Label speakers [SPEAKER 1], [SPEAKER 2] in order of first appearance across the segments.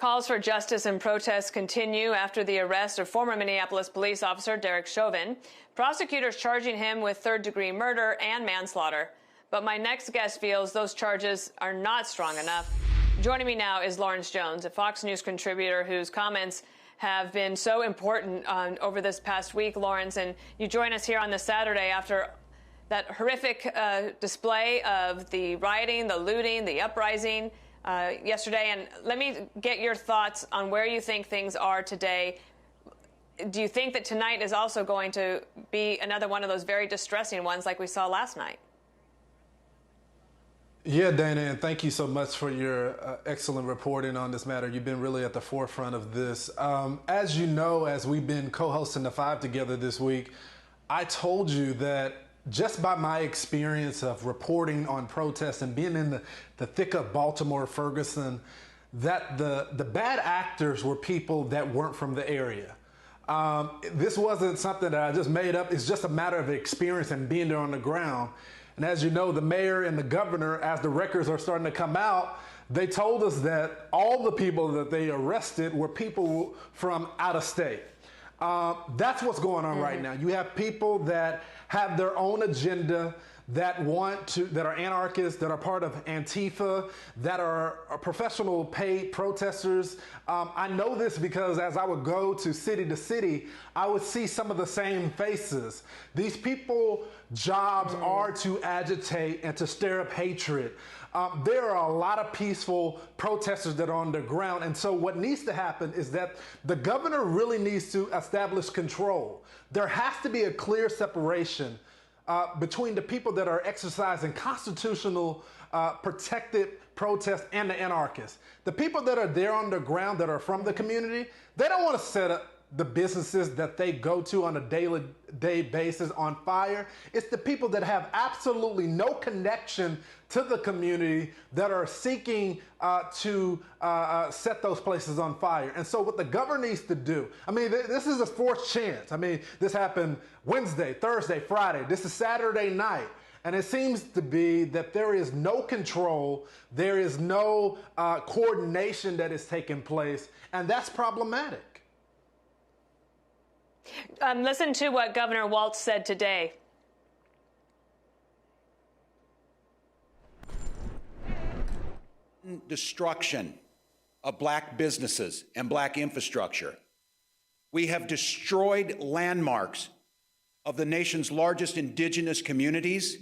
[SPEAKER 1] Calls for justice and protests continue after the arrest of former Minneapolis police officer Derek Chauvin. Prosecutors charging him with third-degree murder and manslaughter. But my next guest feels those charges are not strong enough. Joining me now is Lawrence Jones, a Fox News contributor whose comments have been so important over this past week, Lawrence. And you join us here on this Saturday after that horrific display of the rioting, the looting, the uprising yesterday. And let me get your thoughts on where you think things are today. Do you think that tonight is also going to be another one of those very distressing ones like we saw last night?
[SPEAKER 2] Yeah, Dana, and thank you so much for your excellent reporting on this matter. You've been really at the forefront of this. As you know, as we've been co-hosting The Five together this week, I told you that just by my experience of reporting on protests and being in the thick of Baltimore, Ferguson, that the bad actors were people that weren't from the area. This wasn't something that I just made up. It's just a matter of experience and being there on the ground. And as you know, the mayor and the governor, as the records are starting to come out, they told us that all the people that they arrested were people from out of state. That's what's going on right now. You have people that have their own agenda, that are anarchists, that are part of Antifa, that are professional paid protesters. I know this because as I would go to city, I would see some of the same faces. These people jobs are to agitate and to stir up hatred. There are a lot of peaceful protesters that are on the ground. And so what needs to happen is that the governor really needs to establish control. There has to be a clear separation between the people that are exercising constitutional protected protest and the anarchists. The people that are there on the ground that are from the community, they don't want to set up the businesses that they go to on a day basis on fire. It's the people that have absolutely no connection to the community that are seeking to set those places on fire. And so what the governor needs to do, I mean, this is a fourth chance. I mean, this happened Wednesday, Thursday, Friday. This is Saturday night. And it seems to be that there is no control, there is no coordination that is taking place, and that's problematic.
[SPEAKER 1] Listen to what Governor Walz said today.
[SPEAKER 3] Destruction of black businesses and black infrastructure. We have destroyed landmarks of the nation's largest indigenous communities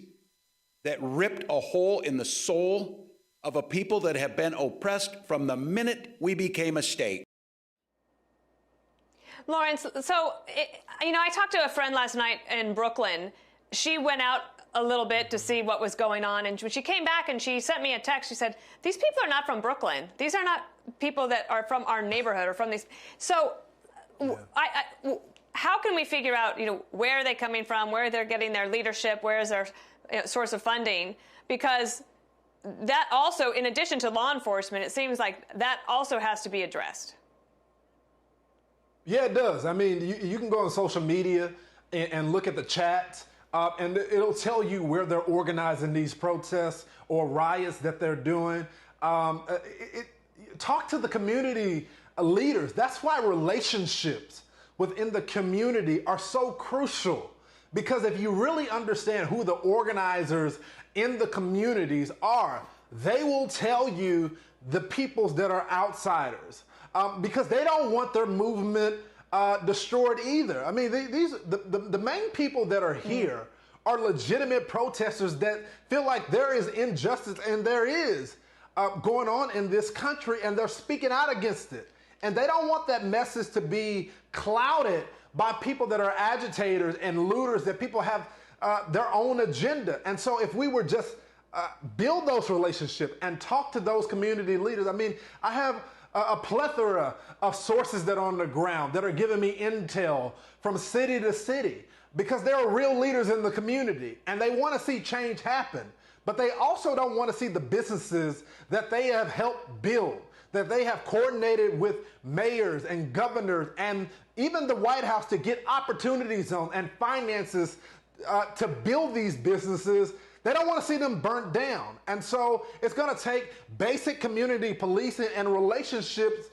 [SPEAKER 3] that ripped a hole in the soul of a people that have been oppressed from the minute we became a state.
[SPEAKER 1] Lawrence, so, I talked to a friend last night in Brooklyn. She went out a little bit to see what was going on, and when she came back and she sent me a text, she said, these people are not from Brooklyn. These are not people that are from our neighborhood or from these. So yeah. How can we figure out, where are they coming from, where they're getting their leadership, where is their source of funding? Because that also, in addition to law enforcement, it seems like that also has to be addressed.
[SPEAKER 2] Yeah, it does. I mean, you can go on social media and look at the chat, and it'll tell you where they're organizing these protests or riots that they're doing. Talk to the community leaders. That's why relationships within the community are so crucial. Because if you really understand who the organizers in the communities are, they will tell you the peoples that are outsiders. Because they don't want their movement destroyed either. I mean, the main people that are here are legitimate protesters that feel like there is injustice and there is going on in this country, and they're speaking out against it. And they don't want that message to be clouded by people that are agitators and looters, that people have their own agenda. And so if we were just build those relationships and talk to those community leaders, I mean, I have a plethora of sources that are on the ground that are giving me intel from city to city, because there are real leaders in the community and they want to see change happen, but they also don't want to see the businesses that they have helped build, that they have coordinated with mayors and governors and even the White House to get opportunities on and finances to build these businesses. They don't want to see them burnt down. And so it's going to take basic community policing and relationships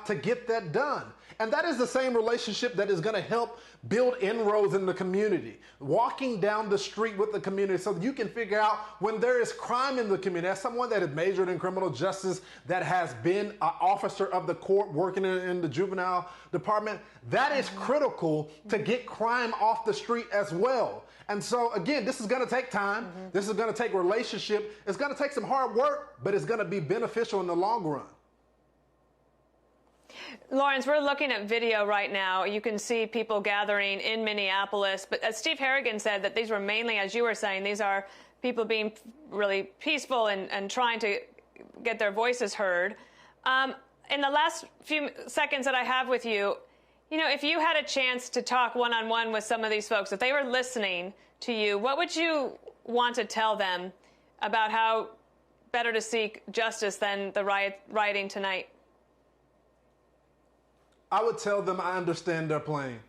[SPEAKER 2] to get that done. And that is the same relationship that is going to help build inroads in the community. Walking down the street with the community so that you can figure out when there is crime in the community. As someone that has majored in criminal justice, that has been an officer of the court working in the juvenile department, that is critical to get crime off the street as well. And so, again, this is going to take time. This is going to take relationship. It's going to take some hard work, but it's going to be beneficial in the long run.
[SPEAKER 1] Lawrence, we're looking at video right now. You can see people gathering in Minneapolis. But as Steve Harrigan said, that these were mainly, as you were saying, these are people being really peaceful and trying to get their voices heard. In the last few seconds that I have with you, you know, if you had a chance to talk one-on-one with some of these folks, if they were listening to you, what would you want to tell them about how better to seek justice than the rioting tonight?
[SPEAKER 2] I would tell them I understand their pain.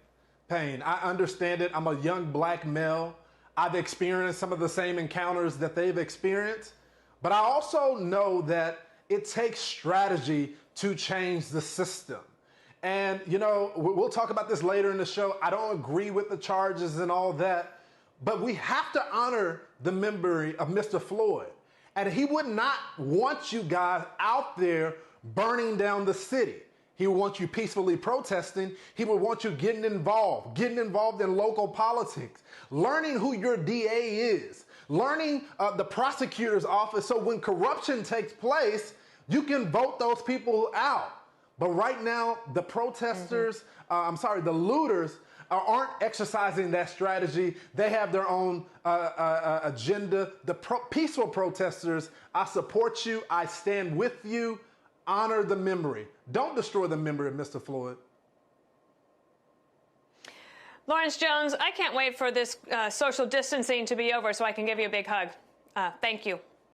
[SPEAKER 2] I understand it. I'm a young black male. I've experienced some of the same encounters that they've experienced. But I also know that it takes strategy to change the system. And, you know, we'll talk about this later in the show. I don't agree with the charges and all that. But we have to honor the memory of Mr. Floyd. And he would not want you guys out there burning down the city. He would want you peacefully protesting. He would want you getting involved in local politics, learning who your DA is, learning the prosecutor's office, so when corruption takes place, you can vote those people out. But right now, the protesters, the looters aren't exercising that strategy. They have their own agenda. The peaceful protesters, I support you. I stand with you. Honor the memory. Don't destroy the memory of Mr. Floyd.
[SPEAKER 1] Lawrence Jones, I can't wait for this social distancing to be over so I can give you a big hug. Thank you.